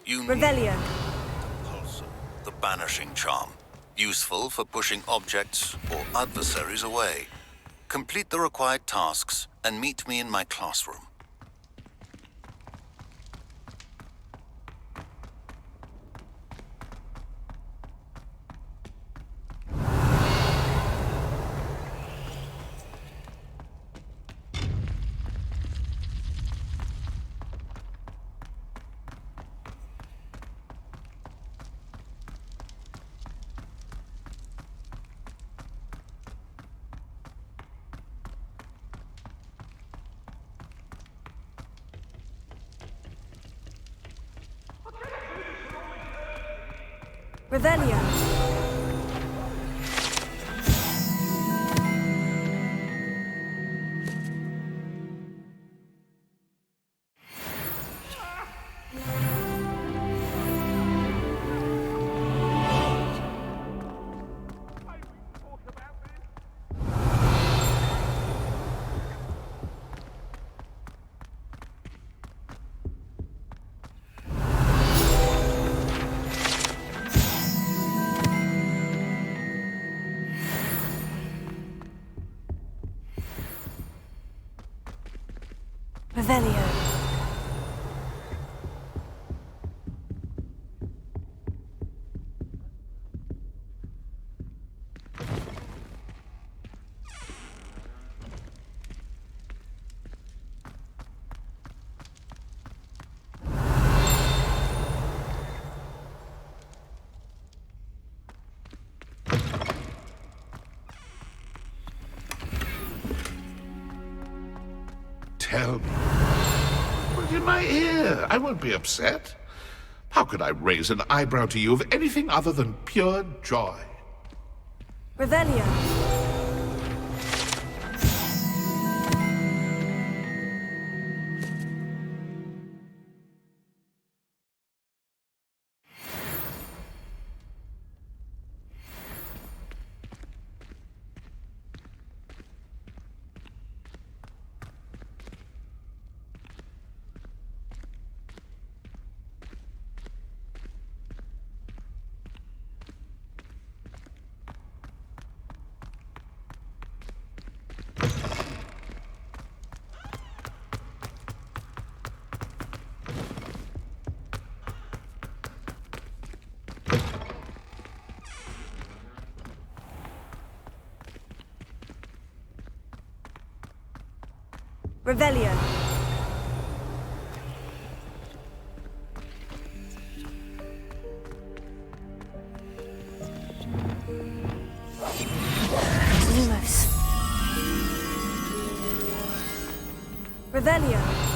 You need Revelio. Pulsar, the banishing charm. Useful for pushing objects or adversaries away. Complete the required tasks and meet me in my classroom. Revelio. Revelio. Tell me. Put in my ear. I won't be upset. How could I raise an eyebrow to you of anything other than pure joy? Revelio. Revelio. Lumos. Revelio.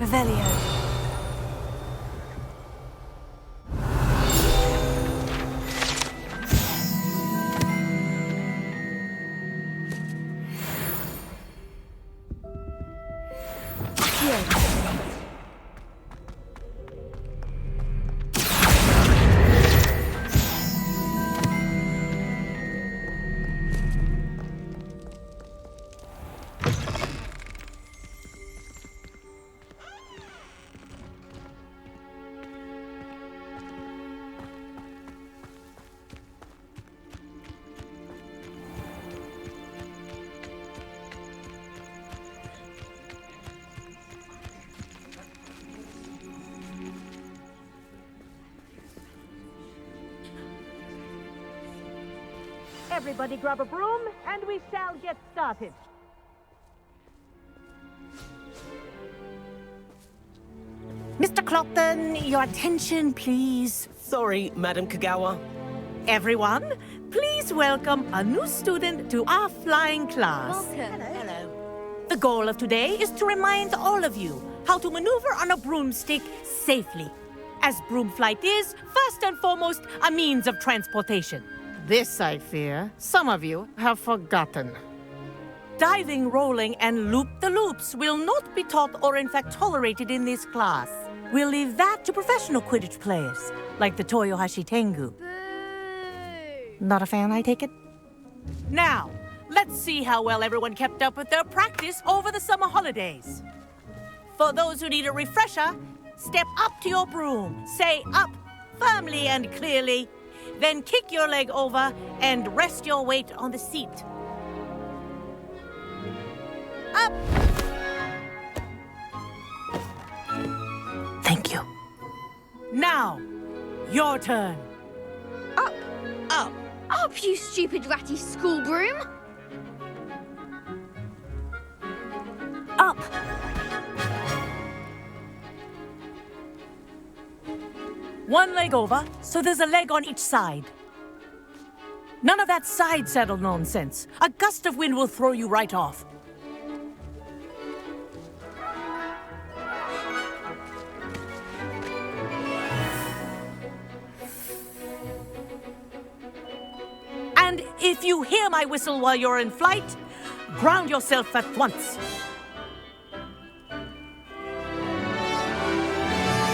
Revelio. Everybody grab a broom, and we shall get started. Mr. Clopton, your attention, please. Sorry, Madam Kagawa. Everyone, please welcome a new student to our flying class. Hello. The goal of today is to remind all of you how to maneuver on a broomstick safely, as broom flight is, first and foremost, a means of transportation. This, I fear, some of you have forgotten. Diving, rolling, and loop-the-loops will not be taught or in fact tolerated in this class. We'll leave that to professional Quidditch players, like the Toyohashi Tengu. Not a fan, I take it? Now, let's see how well everyone kept up with their practice over the summer holidays. For those who need a refresher, step up to your broom, say up firmly and clearly, then kick your leg over and rest your weight on the seat. Up! Thank you. Now, your turn. Up! Up! Up, you stupid ratty school broom! Up! One leg over, so there's a leg on each side. None of that side saddle nonsense. A gust of wind will throw you right off. And if you hear my whistle while you're in flight, ground yourself at once.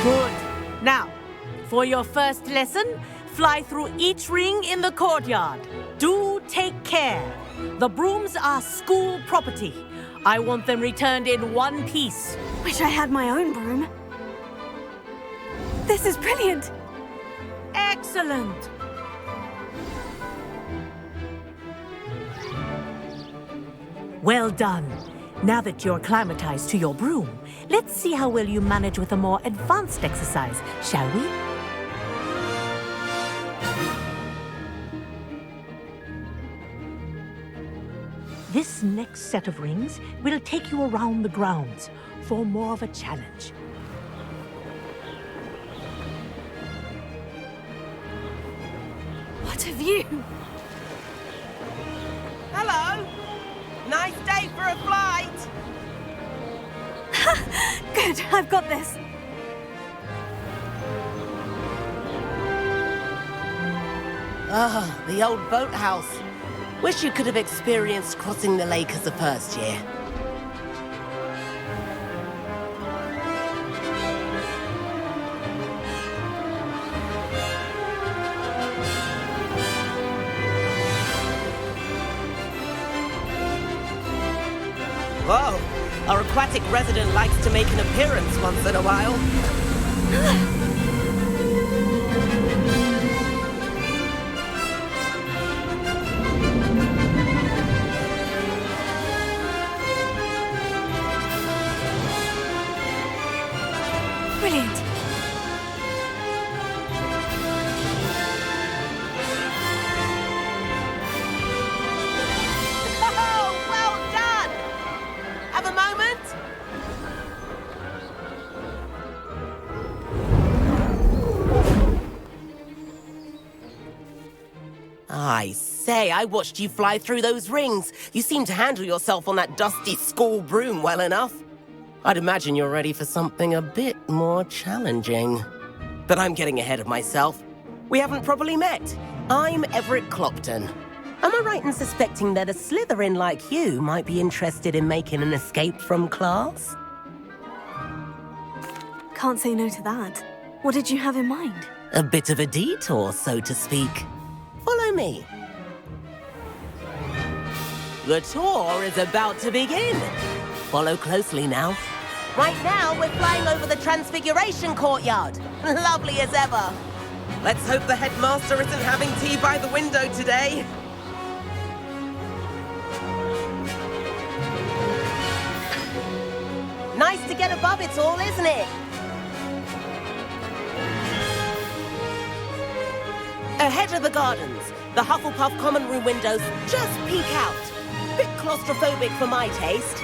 Good. Now, for your first lesson, fly through each ring in the courtyard. Do take care. The brooms are school property. I want them returned in one piece. Wish I had my own broom. This is brilliant. Excellent. Well done. Now that you're acclimatized to your broom, let's see how well you manage with a more advanced exercise, shall we? This next set of rings will take you around the grounds for more of a challenge. What a view. Hello! Nice day for a flight! Good, I've got this. Ah, the old boathouse. Wish you could have experienced crossing the lake as a first year. Whoa, our aquatic resident likes to make an appearance once in a while. Brilliant. Oh, well done! Have a moment? I say, I watched you fly through those rings. You seem to handle yourself on that dusty school broom well enough. I'd imagine you're ready for something a bit more challenging. But I'm getting ahead of myself. We haven't properly met. I'm Everett Clopton. Am I right in suspecting that a Slytherin like you might be interested in making an escape from class? Can't say no to that. What did you have in mind? A bit of a detour, so to speak. Follow me. The tour is about to begin. Follow closely now. Right now, we're flying over the Transfiguration Courtyard. Lovely as ever. Let's hope the headmaster isn't having tea by the window today. Nice to get above it all, isn't it? Ahead of the gardens, The Hufflepuff common room windows just peek out. Bit claustrophobic for my taste.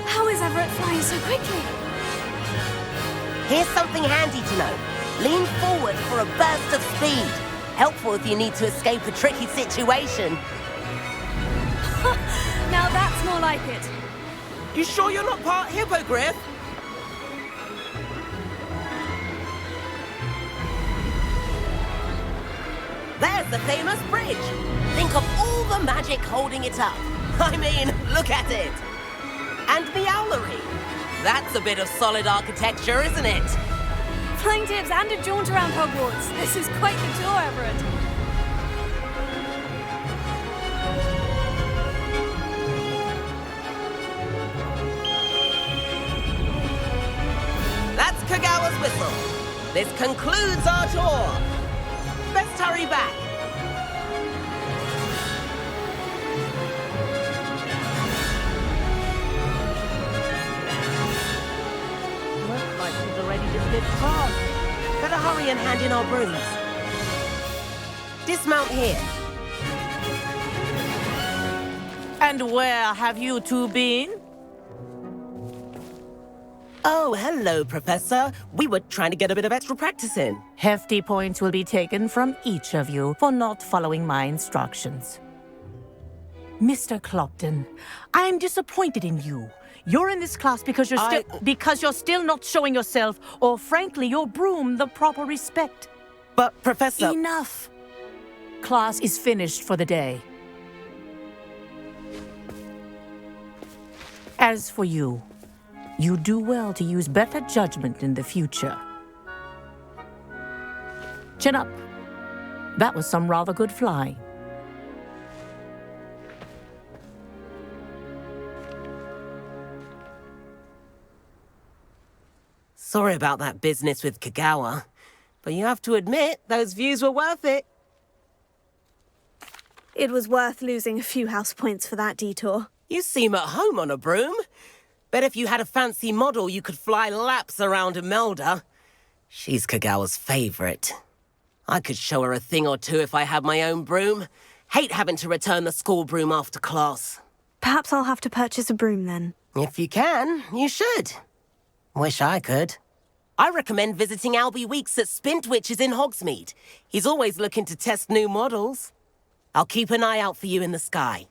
How is Everett flying so quickly? Here's something handy to know. Lean forward for a burst of speed. Helpful if you need to escape a tricky situation. Now that's more like it. You sure you're not part hippogriff? There's the famous bridge. Think of all the magic holding it up. I mean, look at it. And the owlery. That's a bit of solid architecture, isn't it? Flying tips and a jaunt around Hogwarts. This is quite the tour, Everett. That's Kagawa's whistle. This concludes our tour. Let's hurry back. Looks like she's already dismissed class. Better hurry and hand in our brooms. Dismount here. And where have you two been? Oh, hello, Professor. We were trying to get a bit of extra practice in. Hefty points will be taken from each of you for not following my instructions. Mr. Clopton, I'm disappointed in you. You're in this class because you're still not showing yourself, or frankly, your broom the proper respect. But, Professor... Enough. Class is finished for the day. As for you, you do well to use better judgment in the future. Chin up. That was some rather good flying. Sorry about that business with Kagawa, but you have to admit, those views were worth it. It was worth losing a few house points for that detour. You seem at home on a broom. Bet if you had a fancy model, you could fly laps around Imelda. She's Kagawa's favorite. I could show her a thing or two if I had my own broom. Hate having to return the school broom after class. Perhaps I'll have to purchase a broom then. If you can, you should. Wish I could. I recommend visiting Albie Weeks at Spintwitches in Hogsmeade. He's always looking to test new models. I'll keep an eye out for you in the sky.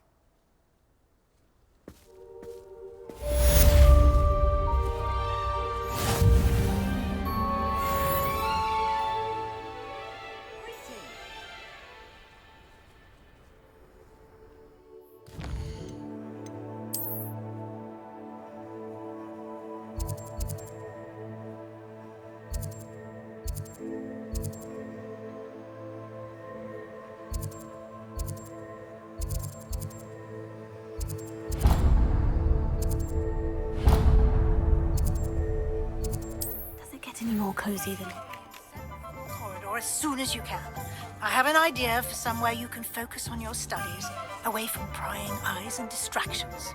Any more cozy than... Corridor as soon as you can. I have an idea for somewhere you can focus on your studies, away from prying eyes and distractions.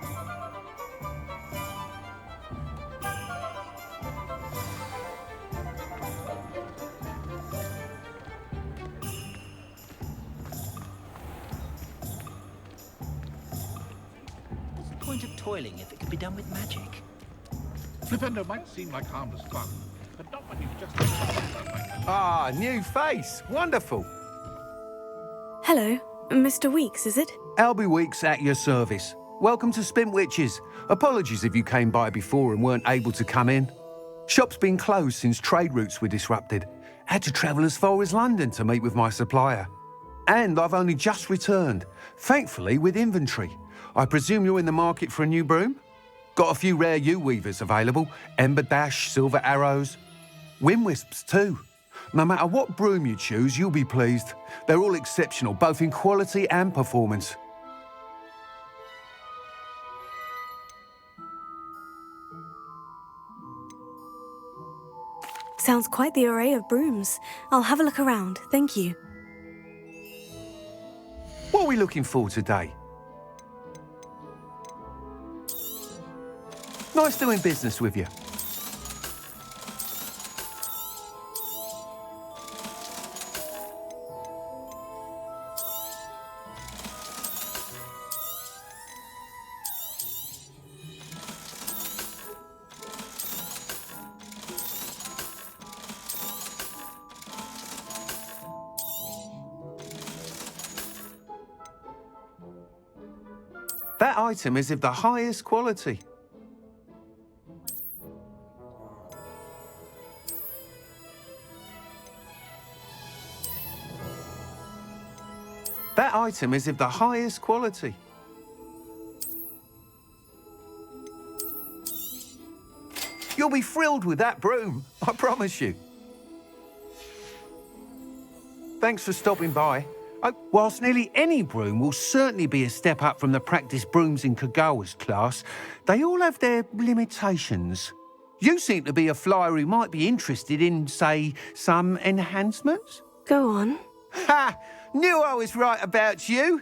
What's the point of toiling if it can be done with magic? Flipendo might seem like harmless fun, but not when you've just... Ah, new face. Wonderful. Hello, Mr. Weeks, is it? Albie Weeks at your service. Welcome to Spintwitches. Apologies if you came by before and weren't able to come in. Shop's been closed since trade routes were disrupted. Had to travel as far as London to meet with my supplier. And I've only just returned, thankfully with inventory. I presume you're in the market for a new broom? Got a few rare U-weavers available. Ember Dash, Silver Arrows. Wind Wisps too. No matter what broom you choose, you'll be pleased. They're all exceptional, both in quality and performance. Sounds quite the array of brooms. I'll have a look around, thank you. What are we looking for today? Nice doing business with you. That item is of the highest quality. That item is of the highest quality. You'll be thrilled with that broom, I promise you. Thanks for stopping by. Whilst nearly any broom will certainly be a step up from the practice brooms in Kagawa's class, they all have their limitations. You seem to be a flyer who might be interested in, say, some enhancements? Go on. Ha! Knew I was right about you.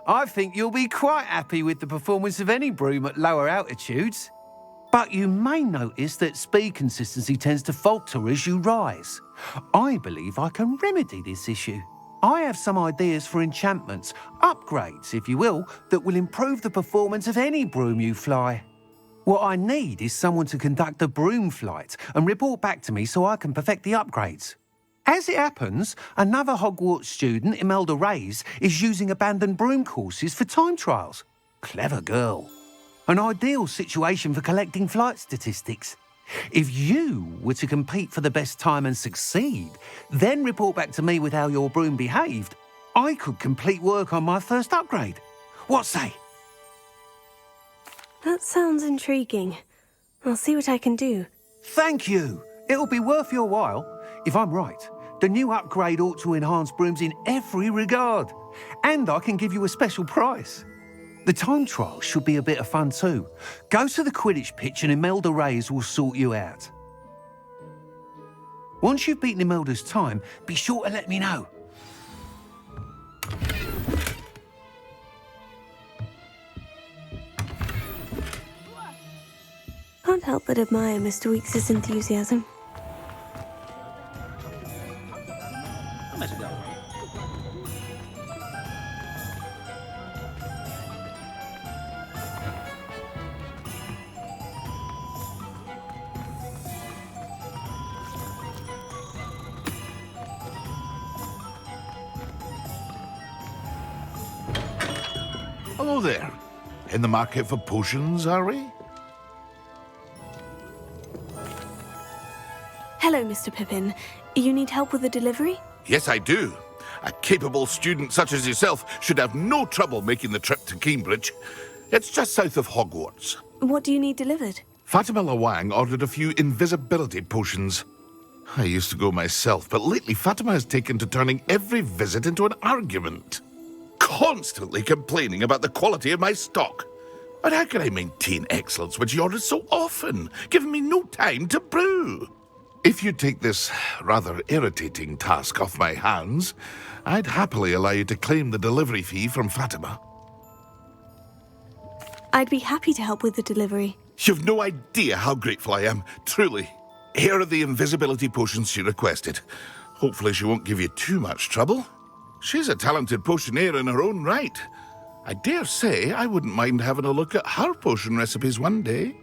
I think you'll be quite happy with the performance of any broom at lower altitudes. But you may notice that speed consistency tends to falter as you rise. I believe I can remedy this issue. I have some ideas for enchantments, upgrades, if you will, that will improve the performance of any broom you fly. What I need is someone to conduct a broom flight and report back to me so I can perfect the upgrades. As it happens, another Hogwarts student, Imelda Reyes, is using abandoned broom courses for time trials. Clever girl. An ideal situation for collecting flight statistics. If you were to compete for the best time and succeed, then report back to me with how your broom behaved, I could complete work on my first upgrade. What say? That sounds intriguing. I'll see what I can do. Thank you. It'll be worth your while. If I'm right, the new upgrade ought to enhance brooms in every regard. And I can give you a special price. The time trial should be a bit of fun too. Go to the Quidditch pitch and Imelda Reyes will sort you out. Once you've beaten Imelda's time, be sure to let me know. Can't help but admire Mr. Weekes' enthusiasm. I better go. Hello there. In the market for potions, are we? Hello, Mr. Pippin. You need help with the delivery? Yes, I do. A capable student such as yourself should have no trouble making the trip to Cambridge. It's just south of Hogwarts. What do you need delivered? Fatima Lawang ordered a few invisibility potions. I used to go myself, but lately Fatima has taken to turning every visit into an argument. Constantly complaining about the quality of my stock. But how can I maintain excellence when she orders so often, giving me no time to brew? If you take this rather irritating task off my hands, I'd happily allow you to claim the delivery fee from Fatima. I'd be happy to help with the delivery. You've no idea how grateful I am, truly. Here are the invisibility potions she requested. Hopefully she won't give you too much trouble. She's a talented potioneer in her own right. I dare say I wouldn't mind having a look at her potion recipes one day.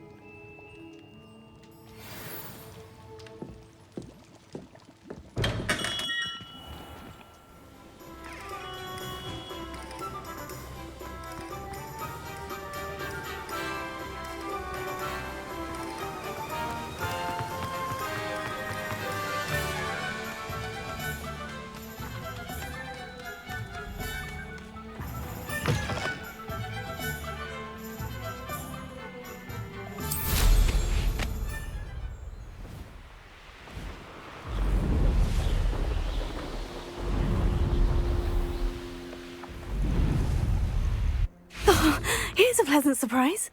Here's a pleasant surprise.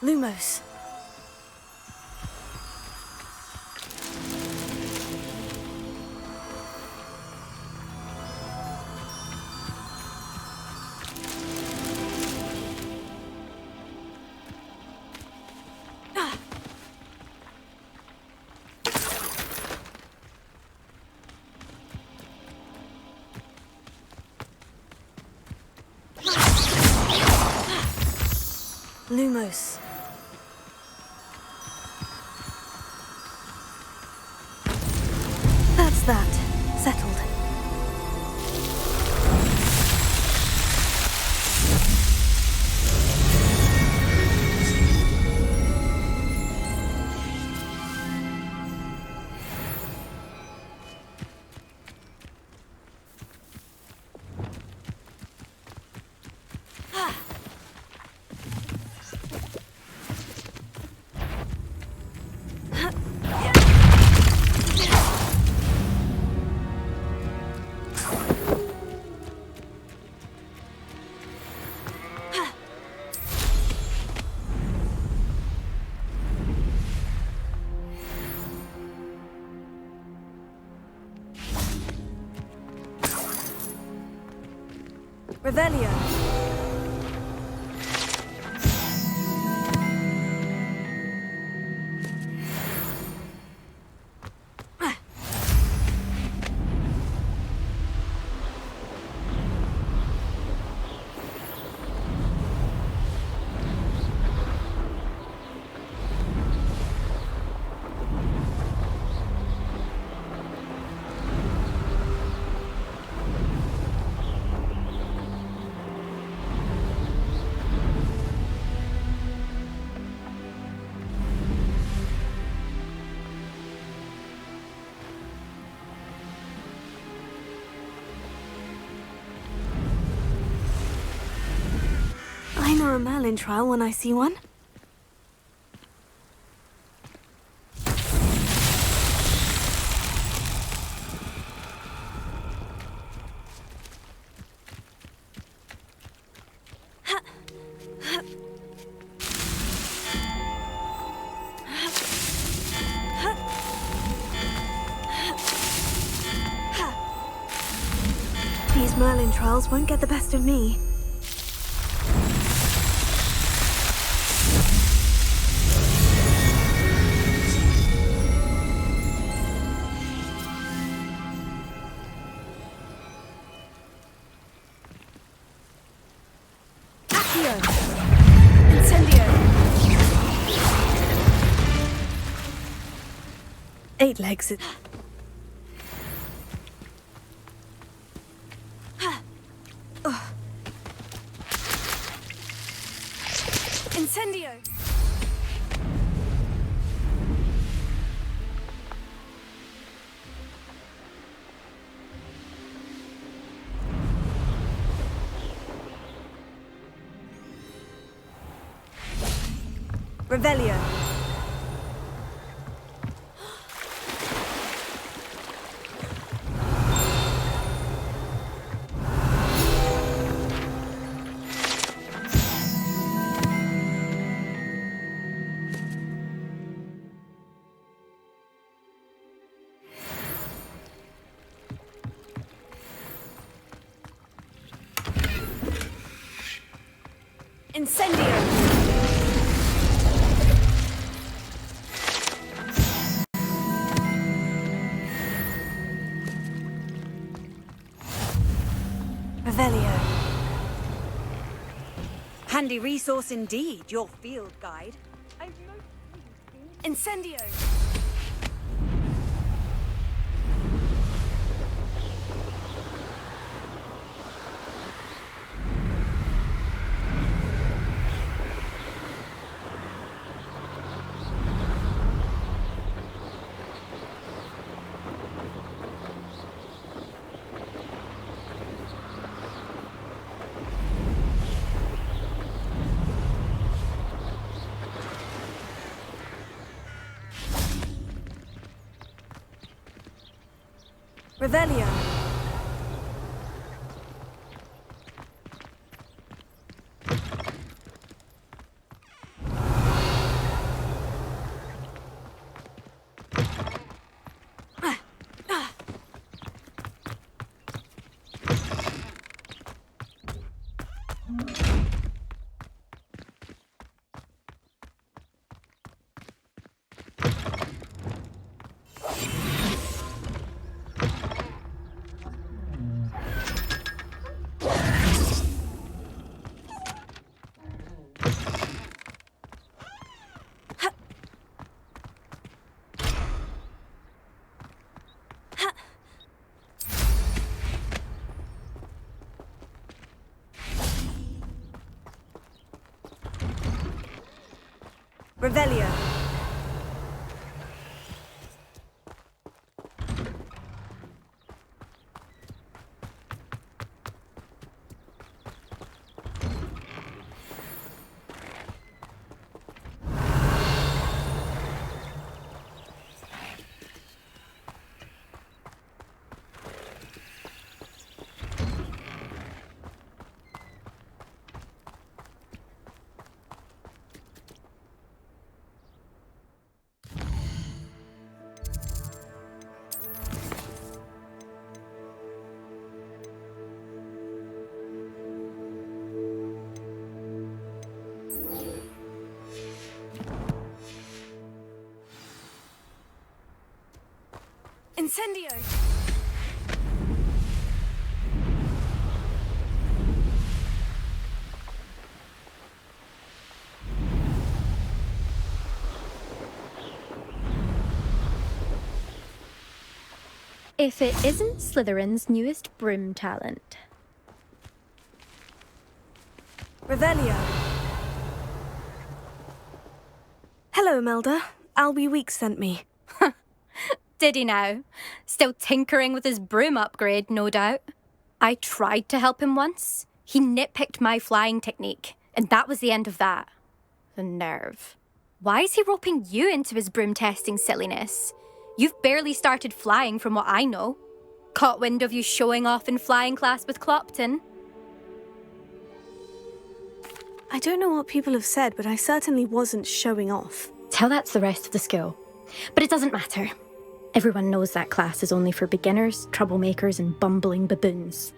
Lumos. Lumos. That's that. Settled. Revelio. I know a Merlin trial when I see one. These Merlin trials won't get the best of me. Incendio. 8 legs. Incendio. Revelio. Incendio. Revelio. Handy resource indeed, your field guide. Incendio. Revelio. Revelio. Incendio! If it isn't Slytherin's newest broom talent. Revelio. Hello, Imelda. Albie Weeks sent me. Did he now? Still tinkering with his broom upgrade, no doubt. I tried to help him once. He nitpicked my flying technique, and that was the end of that. The nerve. Why is he roping you into his broom testing silliness? You've barely started flying from what I know. Caught wind of you showing off in flying class with Clopton. I don't know what people have said, but I certainly wasn't showing off. Tell that to the rest of the school. But it doesn't matter. Everyone knows that class is only for beginners, troublemakers, and bumbling baboons.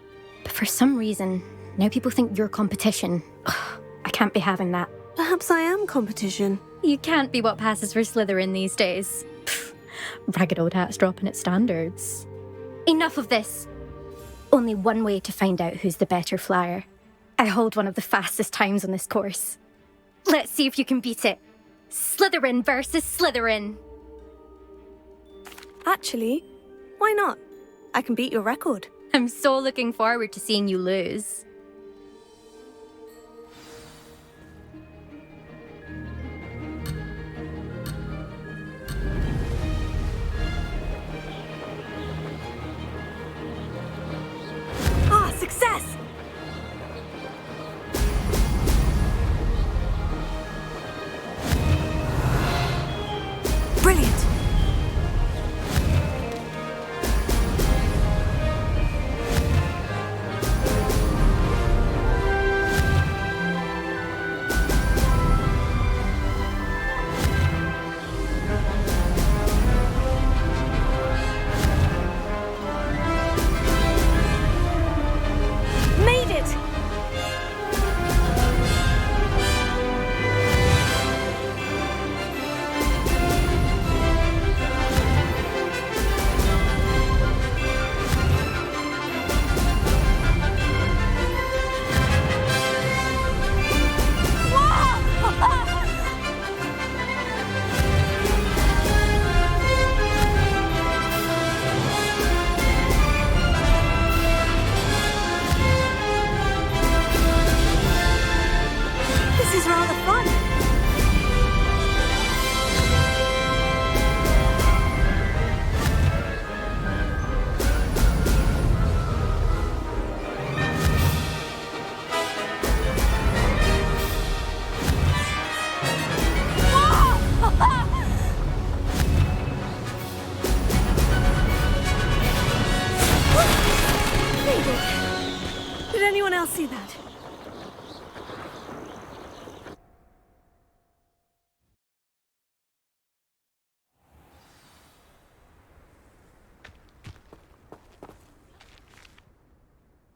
But for some reason, now people think you're competition. Ugh, I can't be having that. Perhaps I am competition. You can't be what passes for Slytherin these days. Pfft, ragged old hat's dropping its standards. Enough of this. Only one way to find out who's the better flyer. I hold one of the fastest times on this course. Let's see if you can beat it. Slytherin versus Slytherin. Actually, why not? I can beat your record. I'm so looking forward to seeing you lose. Ah, success! Brilliant! Made it! This is rather fun. Made it. Did anyone else see that?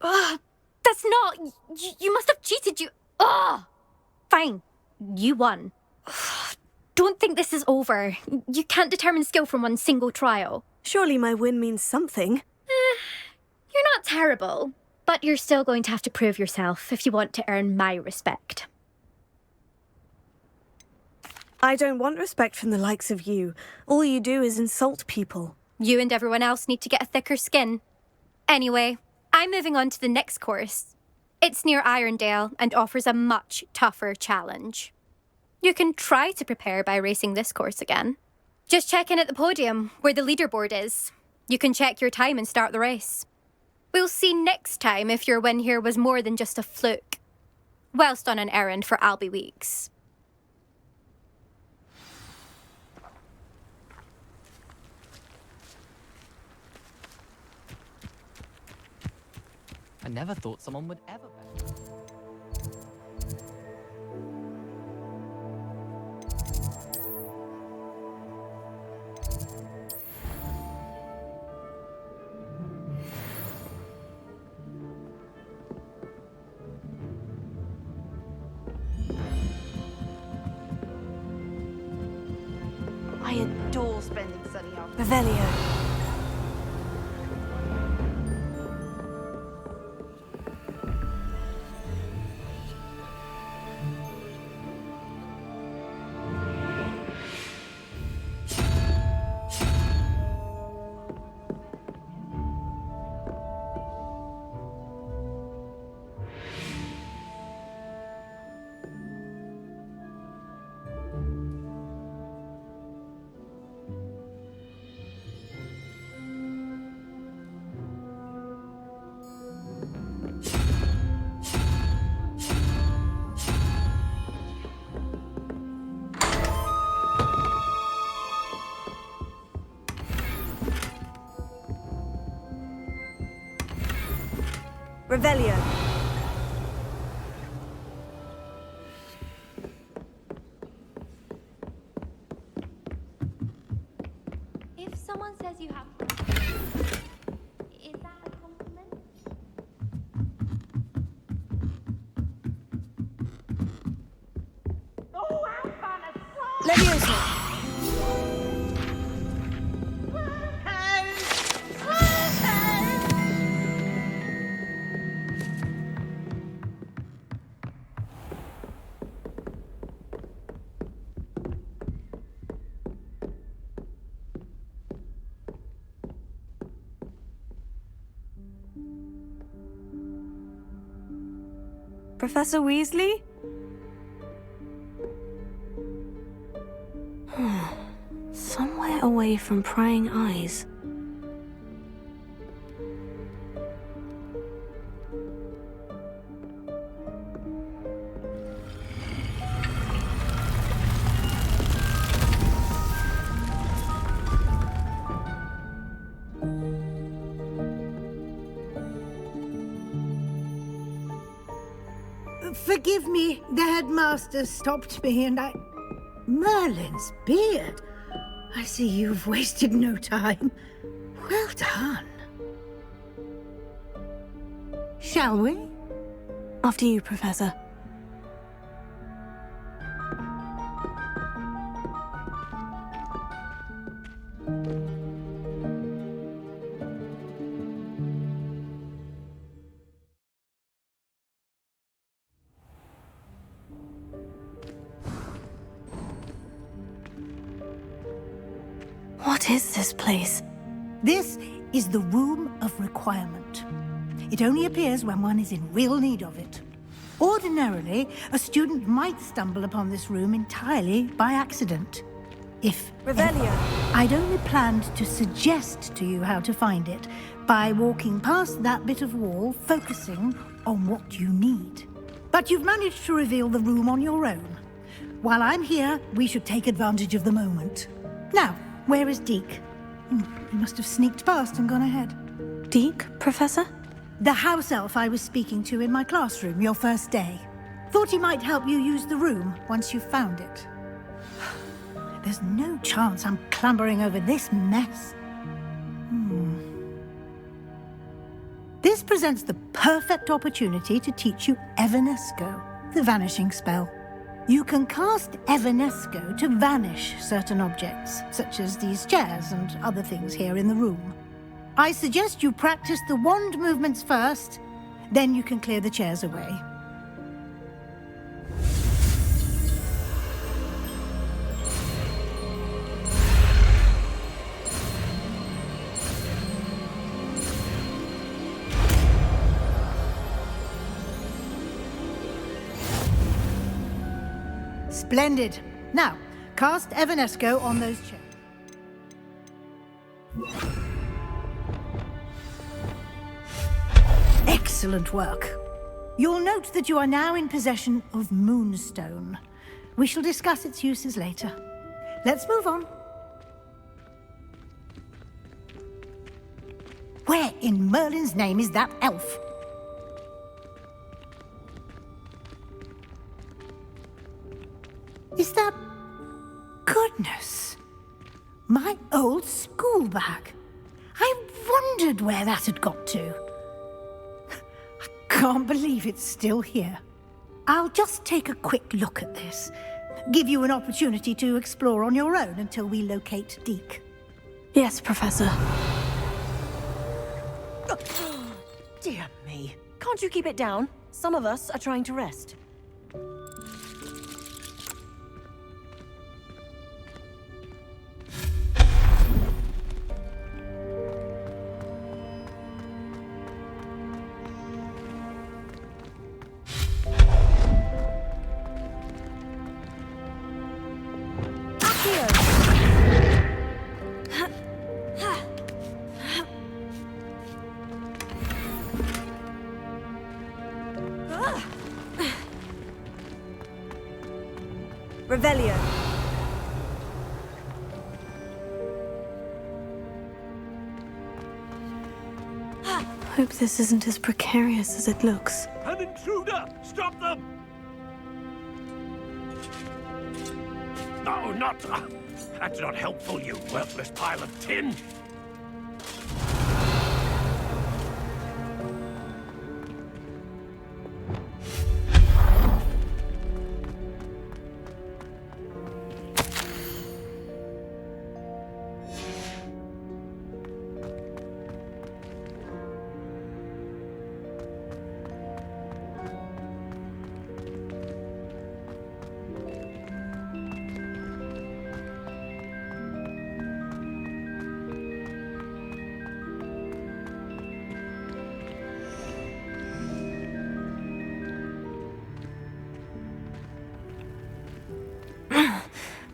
Ugh, that's not... You must have cheated, you... Ugh! Fine. You won. Ugh, don't think this is over. You can't determine skill from one single trial. Surely my win means something. You're not terrible, but you're still going to have to prove yourself if you want to earn my respect. I don't want respect from the likes of you. All you do is insult people. You and everyone else need to get a thicker skin. Anyway, I'm moving on to the next course. It's near Irondale and offers a much tougher challenge. You can try to prepare by racing this course again. Just check in at the podium, where the leaderboard is. You can check your time and start the race. We'll see next time if your win here was more than just a fluke, whilst on an errand for Albie Weeks. I never thought someone would ever bet. I adore spending sunny afternoons. Revelio. Revelio. If someone says you have... Is that a compliment? Leviosa. Professor Weasley? Somewhere away from prying eyes. Forgive me, the headmaster stopped me and I... Merlin's beard. I see you've wasted no time. Well done. Shall we? After you, Professor. What is this place? This is the Room of Requirement. It only appears when one is in real need of it. Ordinarily, a student might stumble upon this room entirely by accident. If Revelio. ever. I'd only planned to suggest to you how to find it by walking past that bit of wall, focusing on what you need. But you've managed to reveal the room on your own. While I'm here, we should take advantage of the moment. Now, where is Deke? He must have sneaked past and gone ahead. Deke, Professor? The house elf I was speaking to in my classroom your first day. Thought he might help you use the room once you found it. There's no chance I'm clambering over this mess. This presents the perfect opportunity to teach you Evanesco, the vanishing spell. You can cast Evanesco to vanish certain objects, such as these chairs and other things here in the room. I suggest you practice the wand movements first, then you can clear the chairs away. Splendid. Now, cast Evanesco on those chairs. Excellent work. You'll note that you are now in possession of Moonstone. We shall discuss its uses later. Let's move on. Where in Merlin's name is that elf? Is that... Goodness! My old school bag. I wondered where that had got to. I can't believe it's still here. I'll just take a quick look at this. Give you an opportunity to explore on your own until we locate Deke. Yes, Professor. Dear me. Can't you keep it down? Some of us are trying to rest. Revelio. Hope this isn't as precarious as it looks. An intruder! Stop them! No, not... that's not helpful, you worthless pile of tin!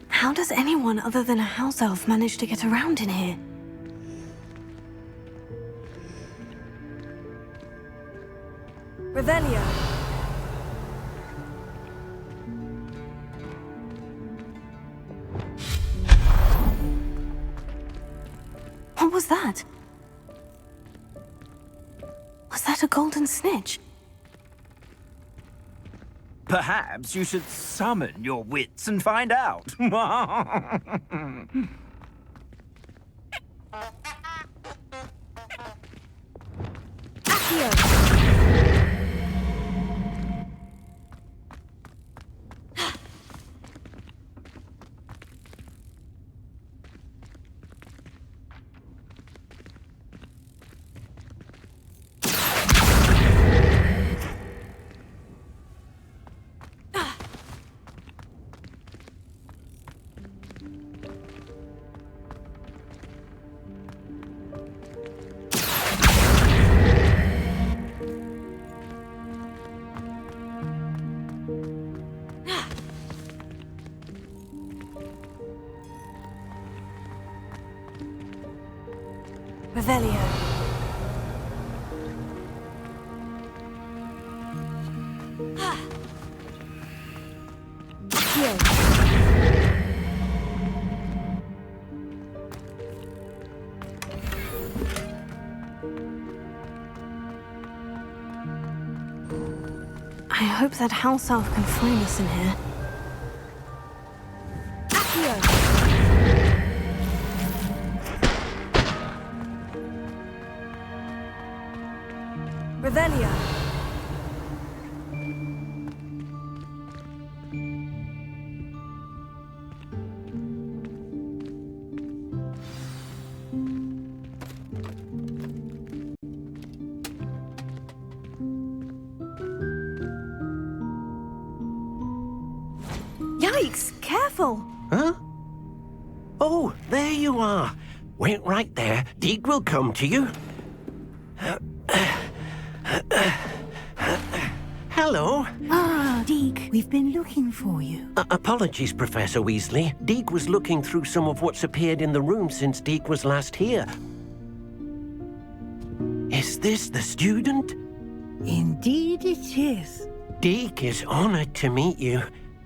How does anyone other than a house elf manage to get around in here? Revelio. What was that? Was that a golden snitch? Perhaps you should summon your wits and find out. Revelio. I hope that house elf can find us in here. Revelio. Yikes! Careful! Huh? Oh, there you are. Wait right there. Deke will come to you. Hello. Ah, Deke. We've been looking for you. Apologies, Professor Weasley. Deke was looking through some of what's appeared in the room since Deke was last here. Is this the student? Indeed it is. Deke is honored to meet you.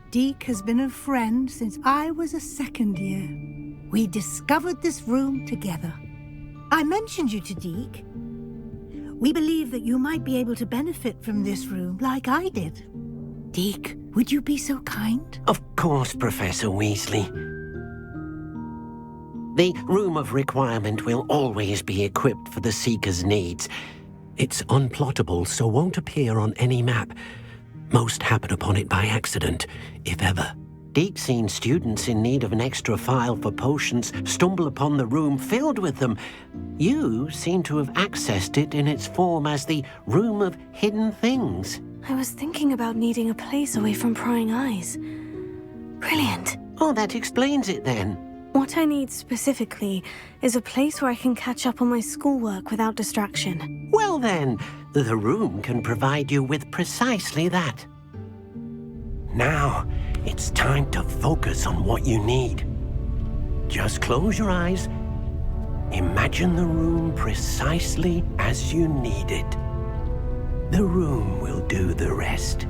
Deke has been a friend since I was a second year. We discovered this room together. I mentioned you to Deke. We believe that you might be able to benefit from this room like I did. Deke, would you be so kind? Of course, Professor Weasley. The Room of Requirement will always be equipped for the Seeker's needs. It's unplottable, so won't appear on any map. Most happen upon it by accident, if ever. Deke's seen students in need of an extra file for potions stumble upon the room filled with them. You seem to have accessed it in its form as the Room of Hidden Things. I was thinking about needing a place away from prying eyes. Brilliant. Oh, that explains it then. What I need specifically is a place where I can catch up on my schoolwork without distraction. Well then, the room can provide you with precisely that. Now, it's time to focus on what you need. Just close your eyes. Imagine the room precisely as you need it. The room will do the rest.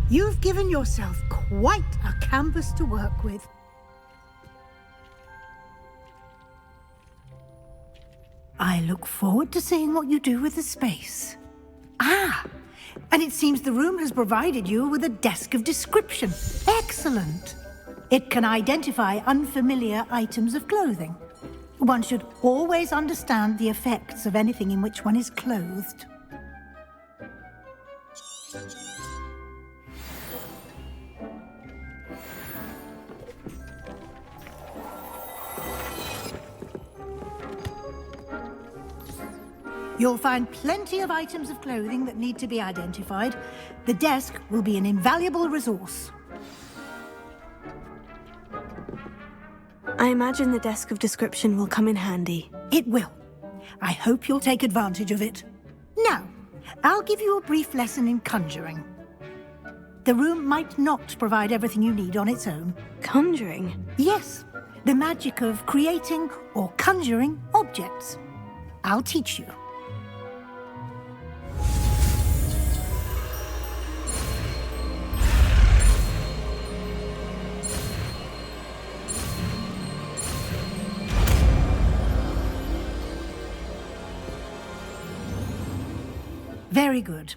You've given yourself quite a canvas to work with. I look forward to seeing what you do with the space. Ah, and it seems the room has provided you with a desk of description. Excellent. It can identify unfamiliar items of clothing. One should always understand the effects of anything in which one is clothed. You'll find plenty of items of clothing that need to be identified. The desk will be an invaluable resource. I imagine the desk of description will come in handy. It will. I hope you'll take advantage of it. Now, I'll give you a brief lesson in conjuring. The room might not provide everything you need on its own. Conjuring? Yes, the magic of creating or conjuring objects. I'll teach you. Very good.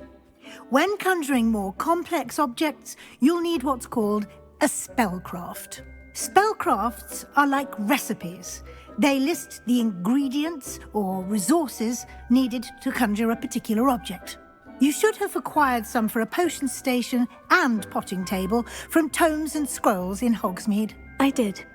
When conjuring more complex objects, you'll need what's called a spellcraft. Spellcrafts are like recipes. They list the ingredients or resources needed to conjure a particular object. You should have acquired some for a potion station and potting table from tomes and scrolls in Hogsmeade. I did.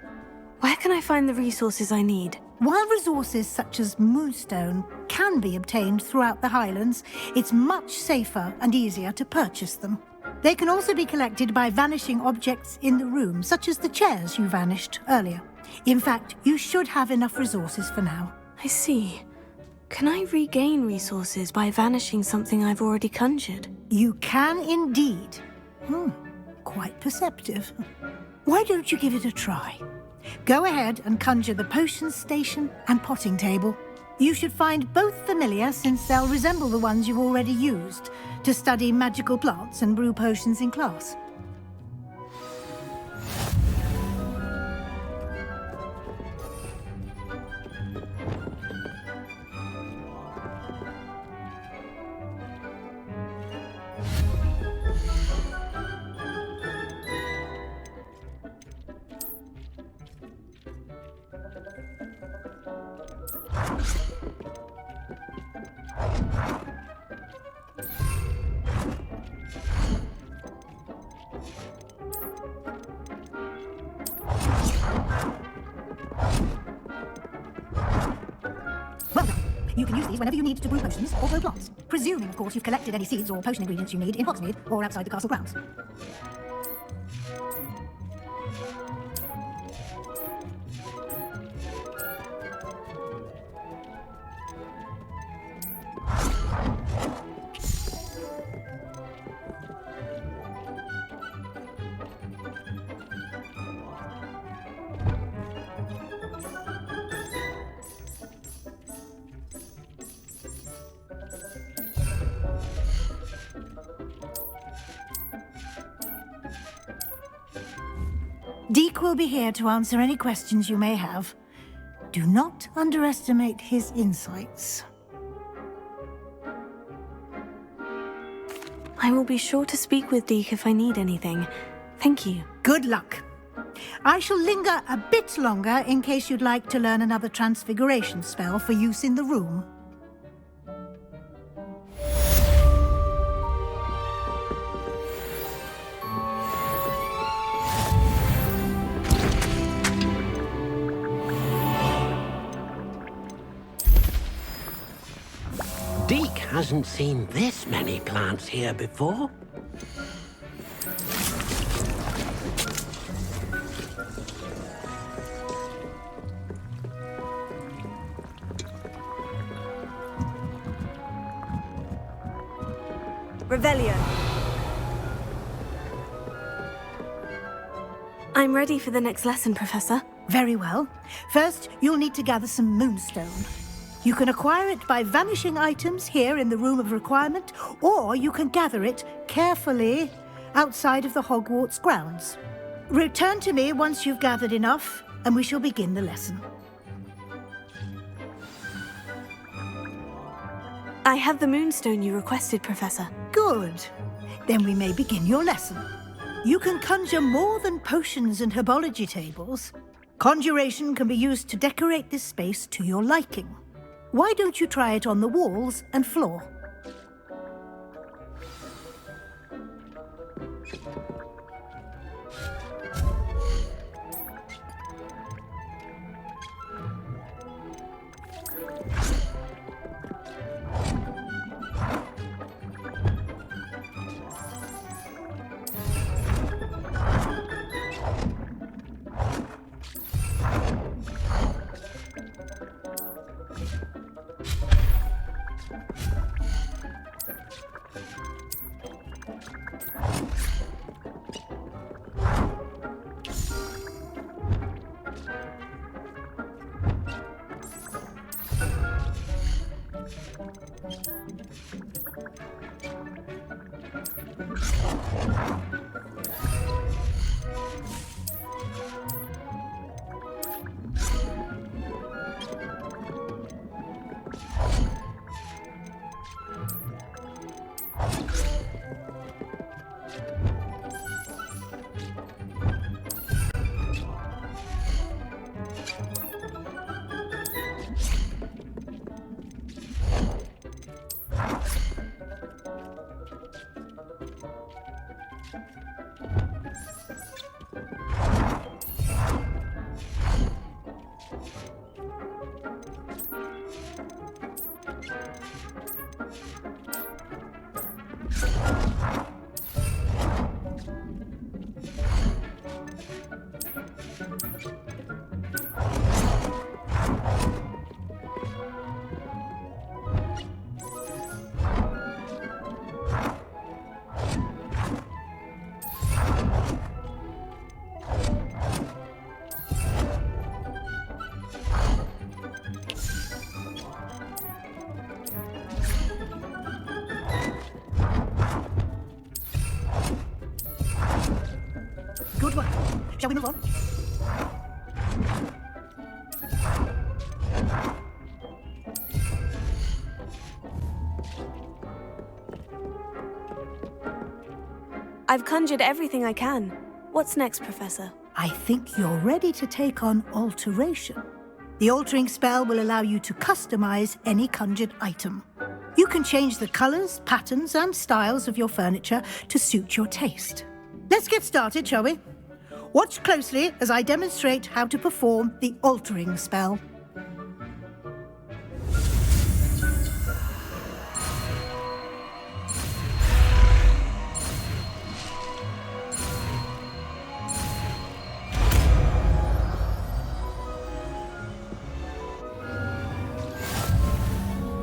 Where can I find the resources I need? While resources such as moonstone can be obtained throughout the Highlands, it's much safer and easier to purchase them. They can also be collected by vanishing objects in the room, such as the chairs you vanished earlier. In fact, you should have enough resources for now. I see. Can I regain resources by vanishing something I've already conjured? You can indeed. Quite perceptive. Why don't you give it a try? Go ahead and conjure the potion station and potting table. You should find both familiar since they'll resemble the ones you've already used to study magical plants and brew potions in class. Well done. You can use these whenever you need to brew potions or grow plants. Presuming, of course, you've collected any seeds or potion ingredients you need in Hogsmeade or outside the castle grounds. Deke will be here to answer any questions you may have. Do not underestimate his insights. I will be sure to speak with Deke if I need anything. Thank you. Good luck. I shall linger a bit longer in case you'd like to learn another transfiguration spell for use in the room. Deke hasn't seen this many plants here before. Revelio. I'm ready for the next lesson, Professor. Very well. First, you'll need to gather some moonstone. You can acquire it by vanishing items here in the Room of Requirement, or you can gather it carefully outside of the Hogwarts grounds. Return to me once you've gathered enough, and we shall begin the lesson. I have the moonstone you requested, Professor. Good. Then we may begin your lesson. You can conjure more than potions and herbology tables. Conjuration can be used to decorate this space to your liking. Why don't you try it on the walls and floor? Good work. Shall we move on? I've conjured everything I can. What's next, Professor? I think you're ready to take on alteration. The altering spell will allow you to customize any conjured item. You can change the colors, patterns, and styles of your furniture to suit your taste. Let's get started, shall we? Watch closely as I demonstrate how to perform the altering spell.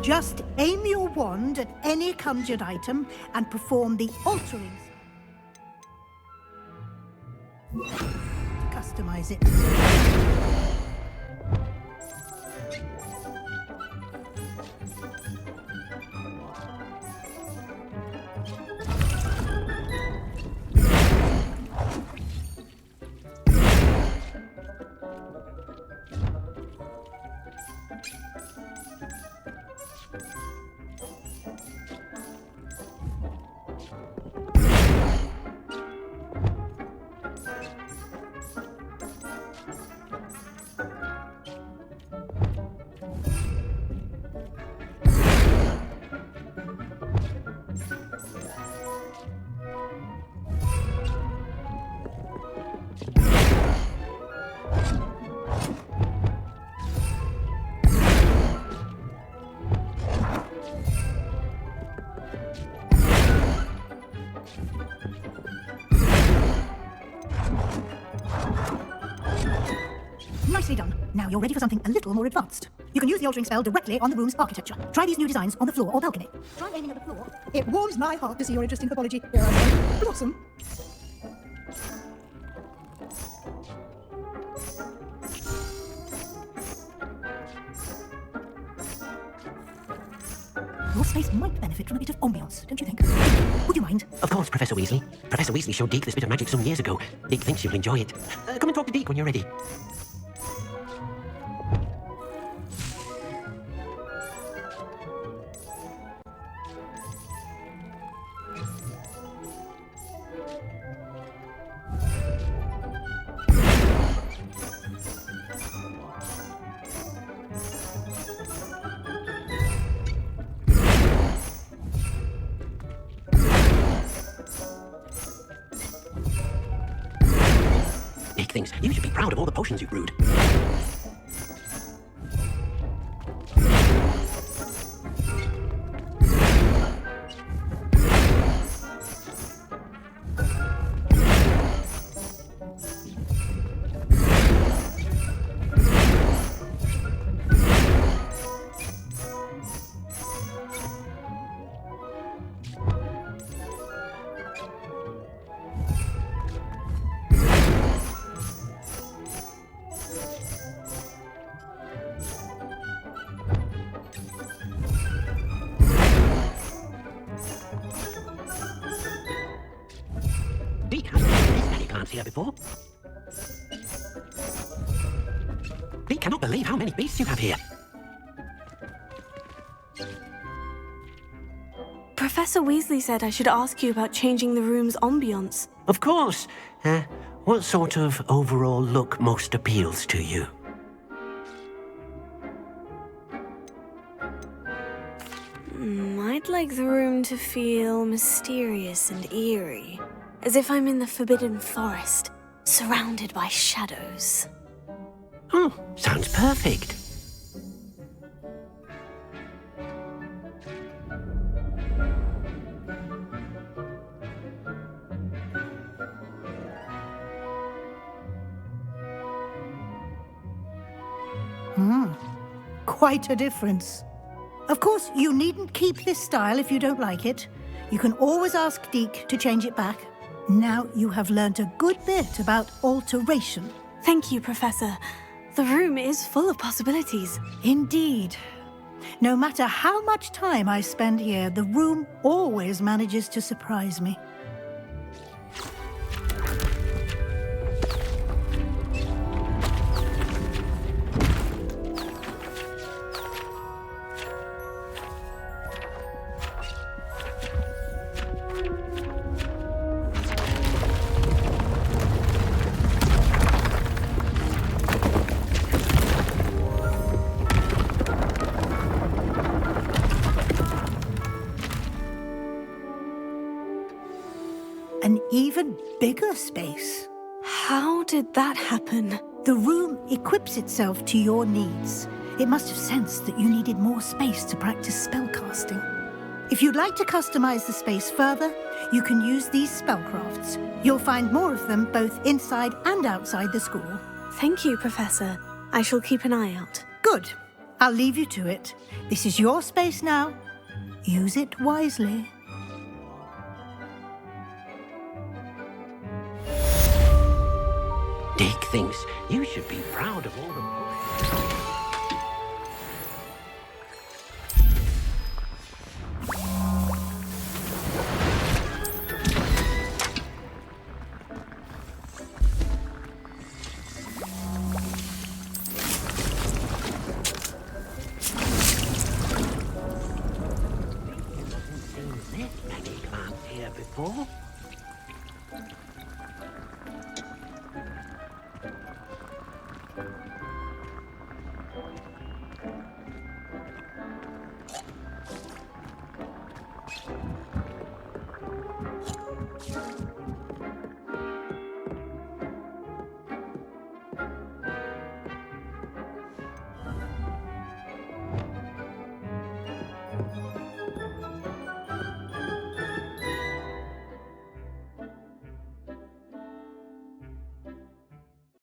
Just aim your wand at any conjured item and perform the altering. Customize it. Nicely done. Now you're ready for something a little more advanced. You can use the altering spell directly on the room's architecture. Try these new designs on the floor or balcony. Try aiming at the floor. It warms my heart to see your interest in pathology. Here I say, blossom. Your space might benefit from a bit of ambience, don't you think? Would you mind? Of course, Professor Weasley. Professor Weasley showed Deke this bit of magic some years ago. Deke thinks you'll enjoy it. Come and talk to Deke when you're ready. Deke thinks you should be proud of all the potions you've brewed. Deke hasn't seen this many plants here before. Deke cannot believe how many beasts you have here. Professor Weasley said I should ask you about changing the room's ambience. Of course. What sort of overall look most appeals to you? I'd like the room to feel mysterious and eerie, as if I'm in the Forbidden Forest, surrounded by shadows. Oh, sounds perfect. Quite a difference. Of course, you needn't keep this style if you don't like it. You can always ask Deke to change it back. Now you have learnt a good bit about alteration. Thank you, Professor. The room is full of possibilities. Indeed. No matter how much time I spend here, the room always manages to surprise me. bigger space. How did that happen? The room equips itself to your needs. It must have sensed that you needed more space to practice spellcasting. If you'd like to customize the space further, you can use these spellcrafts. You'll find more of them both inside and outside the school. Thank you, Professor. I shall keep an eye out. Good. I'll leave you to it. This is your space now. Use it wisely. Dick thinks you should be proud of all the...